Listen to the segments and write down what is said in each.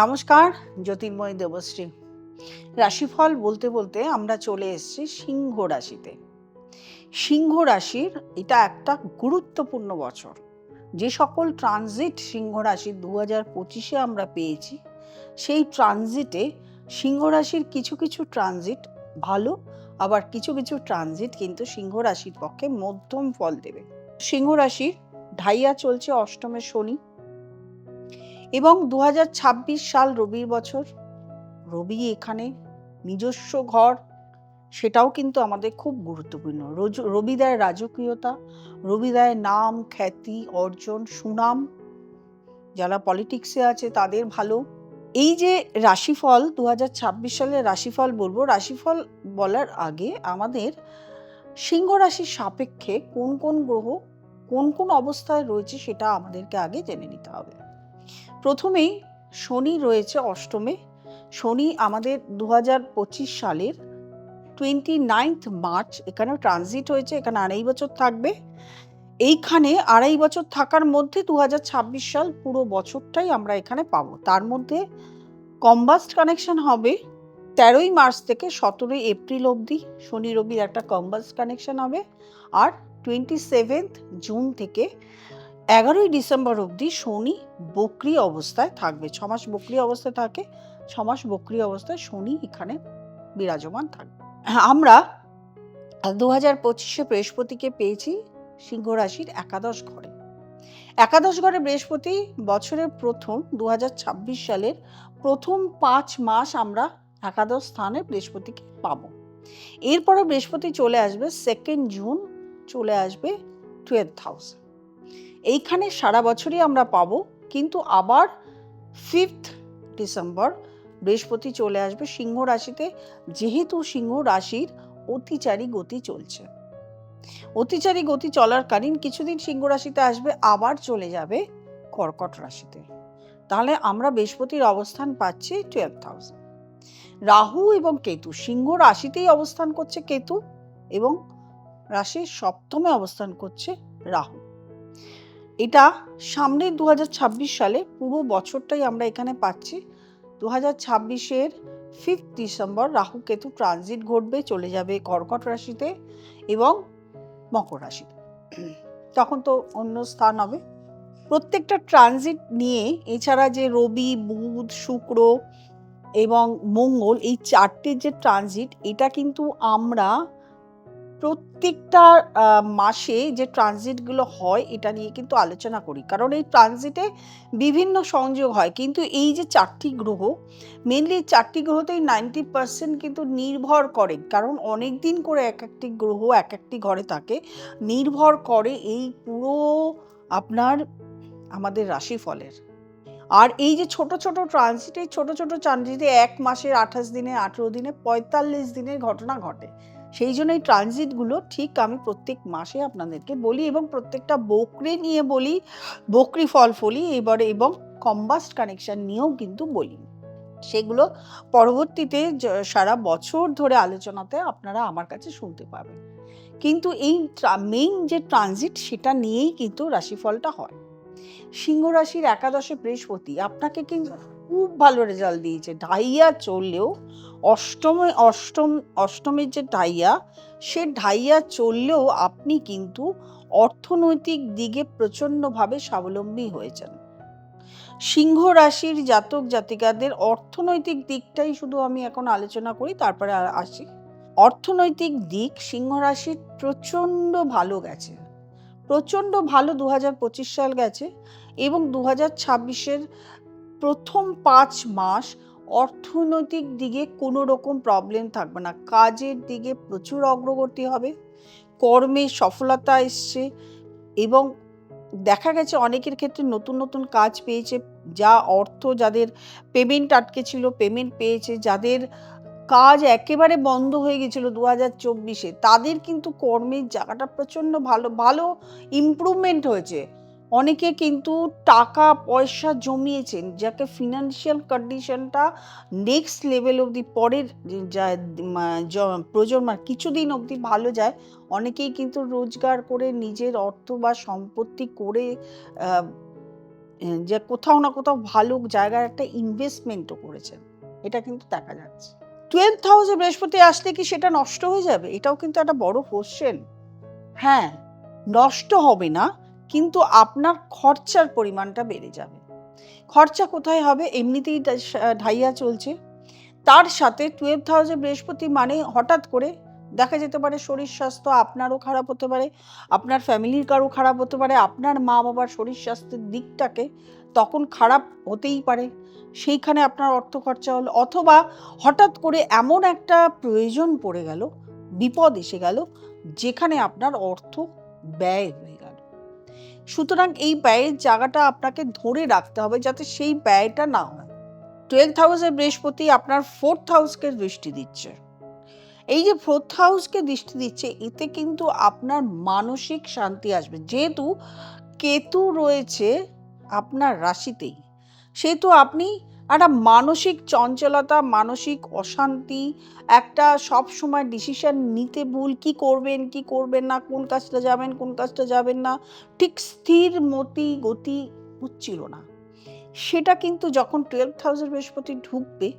নমস্কার, জ্যোতির্ময়ী দেবশ্রী। রাশিফল বলতে বলতে আমরা চলে এসেছি সিংহ রাশিতে। সিংহ রাশির এটা একটা গুরুত্বপূর্ণ বছর। যে সকল ট্রানজিট সিংহ রাশির 2025-এ আমরা পেয়েছি, সেই ট্রানজিটে সিংহ রাশির কিছু কিছু ট্রানজিট ভালো, আবার কিছু কিছু ট্রানজিট কিন্তু সিংহ রাশির পক্ষে মধ্যম ফল দেবে। সিংহ রাশির ঢাইয়া চলছে অষ্টমে শনি এবং 2026 সাল রবির বছর। রবি এখানে নিজস্ব ঘর, সেটাও কিন্তু আমাদের খুব গুরুত্বপূর্ণ। রবি দেয় রাজকীয়তা, রবি দেয় নাম, খ্যাতি, অর্জন, সুনাম। যারা পলিটিক্সে আছে তাদের ভালো। এই যে রাশিফল 2026 সালের রাশিফল বলবো, রাশিফল বলার আগে আমাদের সিংহ রাশির সাপেক্ষে কোন কোন গ্রহ কোন কোন অবস্থায় রয়েছে সেটা আমাদেরকে আগে জেনে নিতে হবে। প্রথমেই শনি রয়েছে অষ্টমে। শনি আমাদের 2025 সালের 29 মার্চ এখানে ট্রানজিট হয়েছে, এখানে 2.5 বছর থাকবে। এইখানে 2.5 বছর থাকার মধ্যে 2026 সাল পুরো বছরটাই আমরা এখানে পাবো। তার মধ্যে কম্বাস্ট কানেকশন হবে 13ই মার্চ থেকে 17ই এপ্রিল অবধি। শনি রবির একটা কম্বাস্ট কানেকশন হবে। আর 27 জুন থেকে 11ই ডিসেম্বর অবধি শনি বক্রি অবস্থায় থাকবে। 6 মাস বক্রি অবস্থায় থাকে, 6 মাস বক্রি অবস্থায় শনি এখানে বিরাজমান থাকবে। আমরা 2025-এ বৃহস্পতিকে পেয়েছি সিংহ রাশির একাদশ ঘরে। একাদশ ঘরে বৃহস্পতি বছরের প্রথম 2026 সালের প্রথম 5 মাস আমরা একাদশ স্থানে বৃহস্পতিকে পাবো। এরপরে বৃহস্পতি চলে আসবে 2 জুন, চলে আসবে 12th হাউস। এইখানে সারা বছরই আমরা পাবো, কিন্তু আবার 5th ডিসেম্বর বৃহস্পতি চলে আসবে সিংহ রাশিতে, যেহেতু সিংহ রাশির অতিচারী গতি চলছে। অতিচারী গতি চলাকালীন কিছুদিন সিংহ রাশিতে আসবে, আবার চলে যাবে কর্কট রাশিতে। তাহলে আমরা বৃহস্পতির অবস্থান পাচ্ছি 12th হাউস। রাহু এবং কেতু সিংহ রাশিতেই অবস্থান করছে কেতু, এবং রাশির সপ্তমে অবস্থান করছে রাহু। এটা সামনে 2026 সালে পুরো বছরটাই আমরা এখানে পাচ্ছি। 2026-এর 5th December Rahu Ketu transit ঘটবে, চলে যাবে কর্কট রাশিতে এবং মকর রাশিতে। তখন তো অন্য স্থান হবে। প্রত্যেকটা ট্রানজিট নিয়ে এছাড়া যে রবি, বুধ, শুক্র এবং মঙ্গল, এই 4টে যে ট্রানজিট, এটা কিন্তু আমরা প্রত্যেকটা মাসে যে ট্রানজিটগুলো হয় এটা নিয়ে কিন্তু আলোচনা করি, কারণ এই ট্রানজিটে বিভিন্ন সংযোগ হয়। কিন্তু এই যে 4টি গ্রহ, মেনলি 4টি গ্রহতেই 90% কিন্তু নির্ভর করে, কারণ অনেক দিন করে এক একটি গ্রহ এক একটি ঘরে থাকে, নির্ভর করে এই পুরো আপনার আমাদের রাশিফলের। আর এই যে ছোট ছোট ট্রানজিট, এই ছোট ছোট ট্রানজিটে 1 মাসের 28 দিনে, 18 দিনে, 45 দিনের ঘটনা ঘটে। সেই জন্য এই ট্রানজিটগুলো ঠিক আমি প্রত্যেক মাসে আপনাদেরকে বলি, এবং প্রত্যেকটা বকরি নিয়ে বলি, বকরি ফল ফলি এবারে, এবং কম্বাস্ট কানেকশন নিয়েও কিন্তু বলি। সেগুলো পরবর্তীতে সারা বছর ধরে আলোচনাতে আপনারা আমার কাছে শুনতে পাবেন। কিন্তু এই মেইন যে ট্রানজিট সেটা নিয়েই কিন্তু রাশিফলটা হয়। সিংহ রাশির একাদশে বৃহস্পতি আপনাকে কিন্তু খুব ভালো রেজাল্ট দিয়েছে। ঢাইয়া চললেও অষ্টমের যে ঢাইয়া, সে ঢাইয়া চললেও আপনি কিন্তু অর্থনৈতিক দিকে প্রচণ্ডভাবে স্বাবলম্বী হয়েছেন। সিংহ রাশির জাতক জাতিকাদের অর্থনৈতিক দিকটাই শুধু আমি এখন আলোচনা করি, তারপরে আসি। অর্থনৈতিক দিক সিংহ রাশির প্রচণ্ড ভালো গেছে, প্রচণ্ড ভালো 2025 সাল গেছে, এবং 2026-এর প্রথম 5 মাস অর্থনৈতিক দিকে কোনো রকম প্রবলেম থাকবে না। কাজের দিকে প্রচুর অগ্রগতি হবে, কর্মে সফলতা এসছে, এবং দেখা গেছে অনেকের ক্ষেত্রে নতুন নতুন কাজ পেয়েছে, যা অর্থ যাদের পেমেন্ট আটকে ছিল পেমেন্ট পেয়েছে, যাদের কাজ একেবারে বন্ধ হয়ে গেছিল 2024-এ, তাদের কিন্তু কর্মের জায়গাটা প্রচণ্ড ভালো ভালো ইমপ্রুভমেন্ট হয়েছে। অনেকে কিন্তু টাকা পয়সা জমিয়েছেন, যাকে ফিনান্সিয়াল কন্ডিশনটা নেক্সট লেভেল অবধি পরের প্রজন্ম কিছুদিন অবধি ভালো যায়। অনেকেই কিন্তু রোজগার করে নিজের অর্থ বা সম্পত্তি করে যে কোথাও না কোথাও ভালো জায়গায় একটা ইনভেস্টমেন্টও করেছেন, এটা কিন্তু দেখা যাচ্ছে। 12th হাউসে বৃহস্পতি আসলে কি সেটা নষ্ট হয়ে যাবে? এটাও কিন্তু একটা বড় কোশ্চেন। হ্যাঁ, নষ্ট হবে না, কিন্তু আপনার খরচার পরিমাণটা বেড়ে যাবে। খরচা কোথায় হবে? এমনিতেই ঢাইয়া চলছে, তার সাথে 12th হাউসে বৃহস্পতি মানে হঠাৎ করে দেখা যেতে পারে শরীর স্বাস্থ্য আপনারও খারাপ হতে পারে, আপনার ফ্যামিলির কারো খারাপ হতে পারে, আপনার মা বাবার শরীর স্বাস্থ্যের দিকটাকে তখন খারাপ হতেই পারে, সেইখানে আপনার অর্থ খরচা হলো, অথবা হঠাৎ করে এমন একটা প্রয়োজন পড়ে গেল, বিপদ এসে গেল, যেখানে আপনার অর্থ ব্যয় হয়ে গেল। সুতরাং এই ব্যয়ের জায়গাটা আপনাকে ধরে রাখতে হবে যাতে সেই ব্যয়টা না হয়। 12th হাউসে বৃহস্পতি আপনার 4th হাউসকে দৃষ্টি দিচ্ছে। এই যে 4th হাউসকে দৃষ্টি দিচ্ছে, এতে কিন্তু আপনার মানসিক শান্তি আসবে। যেহেতু কেতু রয়েছে আপনার রাশিতেই, সেহেতু আপনি একটা মানসিক চঞ্চলতা, মানসিক অশান্তি, একটা সব সময় ডিসিশন নিতে ভুল, কি করবেন কি করবেন না, কোন কাজটা যাবেন কোন কাজটা যাবেন না, ঠিক স্থির গতি হচ্ছিল না। সেটা কিন্তু যখন 12th হাউসের বৃহস্পতি ঢুকবে,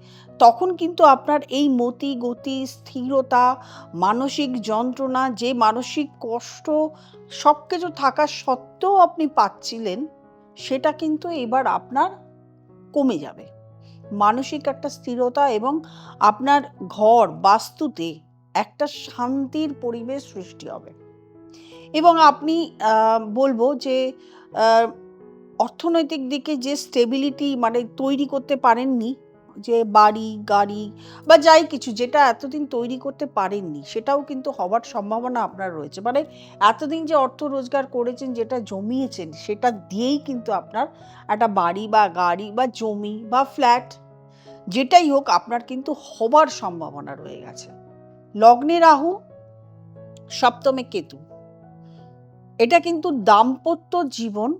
তখন কিন্তু আপনার এই গতি, স্থিরতা, মানসিক যন্ত্রণা, যে মানসিক কষ্ট সব কিছু থাকা সত্ত্বেও আপনি পাচ্ছিলেন, সেটা কিন্তু এবার আপনার কমে যাবে। মানসিক একটা স্থিরতা এবং আপনার ঘর বাস্তুতে একটা শান্তির পরিবেশ সৃষ্টি হবে। এবং আপনি বলবো যে অর্থনৈতিক দিকে যে স্টেবিলিটি মানে তৈরি করতে পারেননি, যে বাড়ি গাড়ি বা যাই কিছু যেটা এতদিন তৈরি করতে পারেননি, সেটাও কিন্তু হওয়ার সম্ভাবনা আপনার রয়েছে। মানে এতদিন যে অর্থ রোজগার করেছেন, যেটা জমিয়েছেন, সেটা দিয়েই কিন্তু আপনার একটা বাড়ি বা গাড়ি বা জমি বা ফ্ল্যাট যেটাই হোক আপনার কিন্তু হবার সম্ভাবনা রয়ে গেছে। লগ্নে রাহু, সপ্তমে কেতু, এটা কিন্তু দাম্পত্য জীবন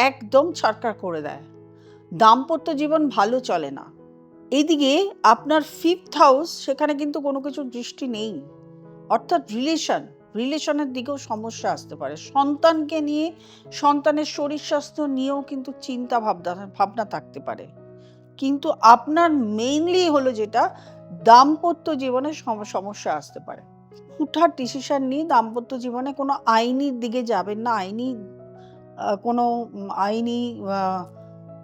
একদম ছারখার করে দেয়। দাম্পত্য জীবন ভালো চলে না। এদিকে আপনার 5th হাউস, সেখানে কিন্তু কোনো কিছুর দৃষ্টি নেই, অর্থাৎ রিলেশনের দিকেও সমস্যা আসতে পারে। সন্তানকে নিয়ে, সন্তানের শরীর স্বাস্থ্য নিয়েও কিন্তু চিন্তা ভাবনা থাকতে পারে। কিন্তু আপনার মেইনলি হলো যেটা, দাম্পত্য জীবনে সমস্যা আসতে পারে। হুটহাট ডিসিশন নিয়ে দাম্পত্য জীবনে কোনো আইনি দিকে যাবেন না, কোনো আইনি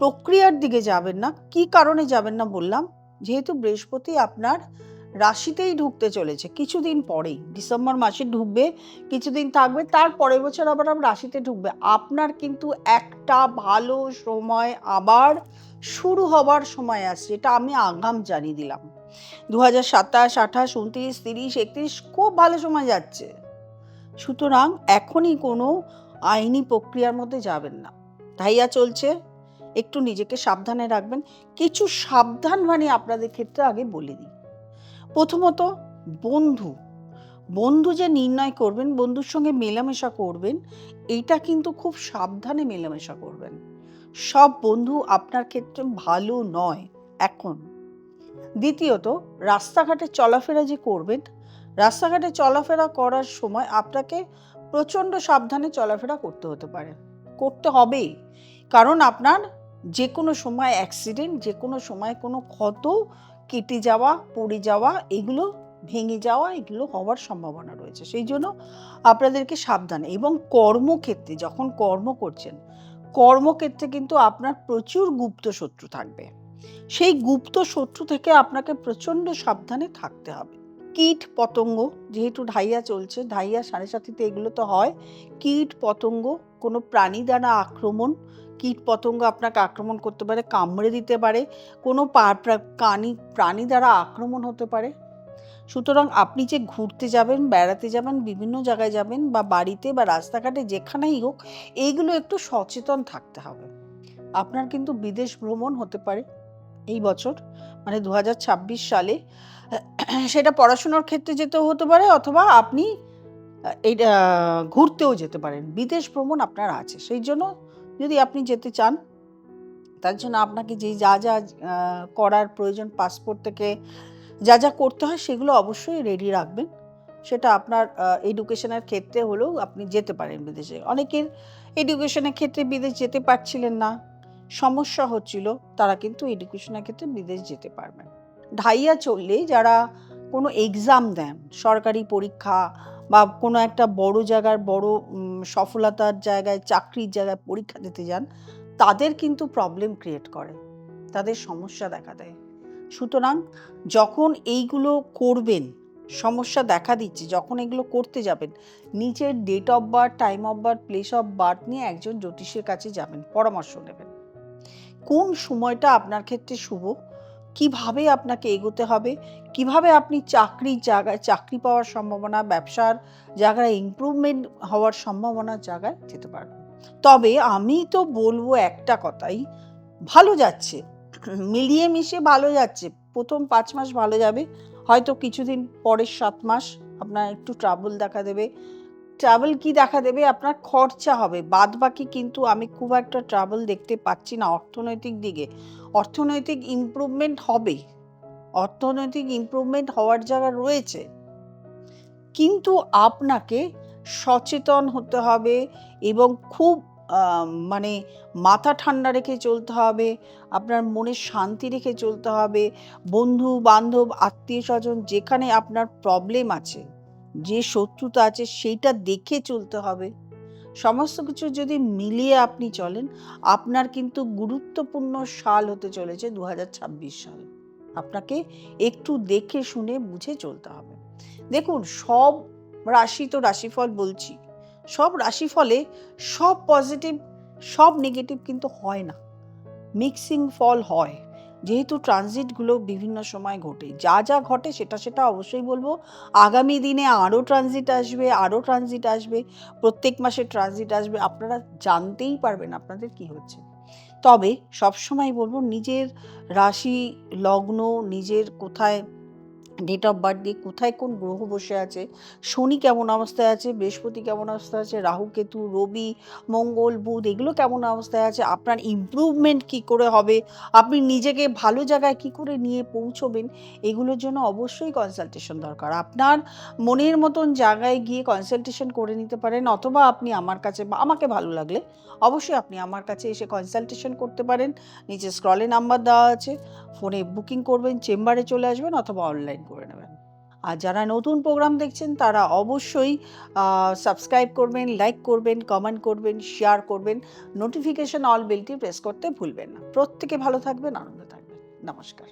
প্রক্রিয়ার দিকে যাবেন না। কি কারণে যাবেন না বললাম, যেহেতু বৃহস্পতি আপনার রাশিতেই ঢুকতে চলেছে কিছুদিন পরেই, ডিসেম্বর মাসে ঢুকবে, কিছুদিন থাকবে, তার পরের বছর আবার রাশিতে ঢুকবে। আপনার কিন্তু একটা ভালো সময় আবার শুরু হবার সময় আসছে, এটা আমি আগাম জানিয়ে দিলাম। 2027, 28, 29, 30, 31 খুব ভালো সময় যাচ্ছে। সুতরাং এখনই কোনো আইনি প্রক্রিয়ার মধ্যে যাবেন না। ঢাইয়া চলছে, একটু নিজেকে সাবধানে রাখবেন। কিছু সাবধান মানে আপনাদের ক্ষেত্রে আগে বলে দিই। প্রথমত, বন্ধু যে নির্ণয় করবেন, বন্ধুর সঙ্গে মেলামেশা করবেন, এইটা কিন্তু খুব সাবধানে মেলামেশা করবেন। সব বন্ধু আপনার ক্ষেত্রে ভালো নয় এখন। দ্বিতীয়ত, রাস্তাঘাটে চলাফেরা যে করবেন, রাস্তাঘাটে চলাফেরা করার সময় আপনাকে প্রচণ্ড সাবধানে চলাফেরা করতে হবে, কারণ আপনার যে কোনো সময় অ্যাক্সিডেন্ট, যে কোনো সময় কোনো ক্ষত, কেটে যাওয়া, পড়ে যাওয়া, এগুলো ভেঙে যাওয়া, এগুলো হওয়ার সম্ভাবনা রয়েছে। সেই জন্য আপনাদেরকে সাবধানে। এবং কর্মক্ষেত্রে যখন কর্মক্ষেত্রে কিন্তু আপনার প্রচুর গুপ্ত শত্রু থাকবে। সেই গুপ্ত শত্রু থেকে আপনাকে প্রচণ্ড সাবধানে থাকতে হবে। কীট পতঙ্গ, যেহেতু ঢাইয়া চলছে, ঢাইয়া 7.5 এগুলো তো হয়, কীট পতঙ্গ, কোনো প্রাণী দ্বারা আক্রমণ, কীট পতঙ্গ আপনাকে আক্রমণ করতে পারে, কামড়ে দিতে পারে, কোনো প্রাণী দ্বারা আক্রমণ হতে পারে। সুতরাং আপনি যে ঘুরতে যাবেন, বেড়াতে যাবেন, বিভিন্ন জায়গায় যাবেন, বা বাড়িতে বা রাস্তাঘাটে যেখানেই হোক, এইগুলো একটু সচেতন থাকতে হবে। আপনার কিন্তু বিদেশ ভ্রমণ হতে পারে এই বছর, মানে 2026 সালে। সেটা পড়াশোনার ক্ষেত্রে যেতেও হতে পারে, অথবা আপনি এইটা ঘুরতেও যেতে পারেন। বিদেশ ভ্রমণ আপনার আছে, সেই জন্য যদি আপনি যেতে চান, তার জন্য আপনাকে যা করার প্রয়োজন, পাসপোর্ট থেকে যা করতে হয়, সেগুলো অবশ্যই রেডি রাখবেন। সেটা আপনার এডুকেশনের ক্ষেত্রে হলেও আপনি যেতে পারেন বিদেশে। অনেকের এডুকেশনের ক্ষেত্রে বিদেশ যেতে পারছিলেন না, সমস্যা হচ্ছিল, তারা কিন্তু এডুকেশনের ক্ষেত্রে বিদেশ যেতে পারবেন। ঢাইয়া চললে যারা কোনো এক্সাম দেন, সরকারি পরীক্ষা বা কোনো একটা বড় জায়গার বড় সফলতার জায়গায়, চাকরির জায়গায় পরীক্ষা দিতে যান, তাদের কিন্তু প্রবলেম ক্রিয়েট করে, তাদের সমস্যা দেখা দেয়। সুতরাং যখন এইগুলো করবেন, সমস্যা দেখা দিচ্ছে, যখন এগুলো করতে যাবেন, নিজের date of birth, time of birth, place of birth নিয়ে একজন জ্যোতিষের কাছে যাবেন, পরামর্শ নেবেন। কোন সময়টা আপনার ক্ষেত্রে শুভ, কিভাবে আপনাকে এগোতে হবে, কিভাবে আপনি চাকরির জায়গায় চাকরি পাওয়ার সম্ভাবনা, ব্যবসার জায়গায় ইমপ্রুভমেন্ট হওয়ার সম্ভাবনার জায়গায় যেতে পারবেন। তবে আমি তো বলবো একটা কথাই, ভালো যাচ্ছে, মিলিয়ে মিশে ভালো যাচ্ছে। প্রথম 5 মাস ভালো যাবে, হয়তো কিছুদিন পরের 7 মাস আপনার একটু ট্রাবল দেখা দেবে। ট্রাবল কি দেখা দেবে, আপনার খরচা হবে, বাদ বাকি কিন্তু আমি খুব একটা ট্রাবল দেখতে পাচ্ছি না অর্থনৈতিক দিকে। অর্থনৈতিক ইমপ্রুভমেন্ট হবে, অর্থনৈতিক ইমপ্রুভমেন্ট হওয়ার জায়গা রয়েছে, কিন্তু আপনাকে সচেতন হতে হবে এবং খুব মানে মাথা ঠান্ডা রেখে চলতে হবে, আপনার মনে শান্তি রেখে চলতে হবে। বন্ধু বান্ধব, আত্মীয় স্বজন যেখানে আপনার প্রবলেম আছে, যে শত্রুতা আছে, সেইটা দেখে চলতে হবে। সমস্ত কিছু যদি মিলিয়ে আপনি চলেন, আপনার কিন্তু গুরুত্বপূর্ণ সাল হতে চলেছে 2026 সাল। আপনাকে একটু দেখে শুনে বুঝে চলতে হবে। দেখুন, সব রাশি তো রাশিফল বলছি, সব রাশিফলে সব পজিটিভ সব নেগেটিভ কিন্তু হয় না, মিক্সিং ফল হয়। যেহেতু ট্রানজিটগুলো বিভিন্ন সময় ঘটে, যা যা ঘটে সেটা সেটা অবশ্যই বলবো। আগামী দিনে আরও ট্রানজিট আসবে, আরও ট্রানজিট আসবে, প্রত্যেক মাসে ট্রানজিট আসবে, আপনারা জানতেই পারবেন আপনাদের কি হচ্ছে। তবে সবসময় বলবো, নিজের রাশি লগ্ন, নিজের কোথায় ডেট অফ বার্থ দিয়ে কোথায় কোন গ্রহ বসে আছে, শনি কেমন অবস্থায় আছে, বৃহস্পতি কেমন অবস্থায় আছে, রাহু কেতু, রবি, মঙ্গল, বুধ, এগুলো কেমন অবস্থায় আছে, আপনার ইমপ্রুভমেন্ট কি করে হবে, আপনি নিজেকে ভালো জায়গায় কি করে নিয়ে পৌঁছবেন, এগুলোর জন্য অবশ্যই কনসালটেশন দরকার। আপনার মনের মতন জায়গায় গিয়ে কনসালটেশন করে নিতে পারেন, অথবা আপনি আমার কাছে, বা আমাকে ভালো লাগলে অবশ্যই আপনি আমার কাছে এসে কনসালটেশন করতে পারেন। নিচে স্ক্রলে নাম্বার দেওয়া আছে, ফোনে বুকিং করবেন, চেম্বারে চলে আসবেন, অথবা অনলাইন করে নেবেন। আর যারা নতুন প্রোগ্রাম দেখছেন তারা অবশ্যই সাবস্ক্রাইব করবেন, লাইক করবেন, কমেন্ট করবেন, শেয়ার করবেন, নোটিফিকেশন অল বেলটি প্রেস করতে ভুলবেন না। প্রত্যেকে ভালো থাকবেন, আনন্দ থাকবেন। নমস্কার।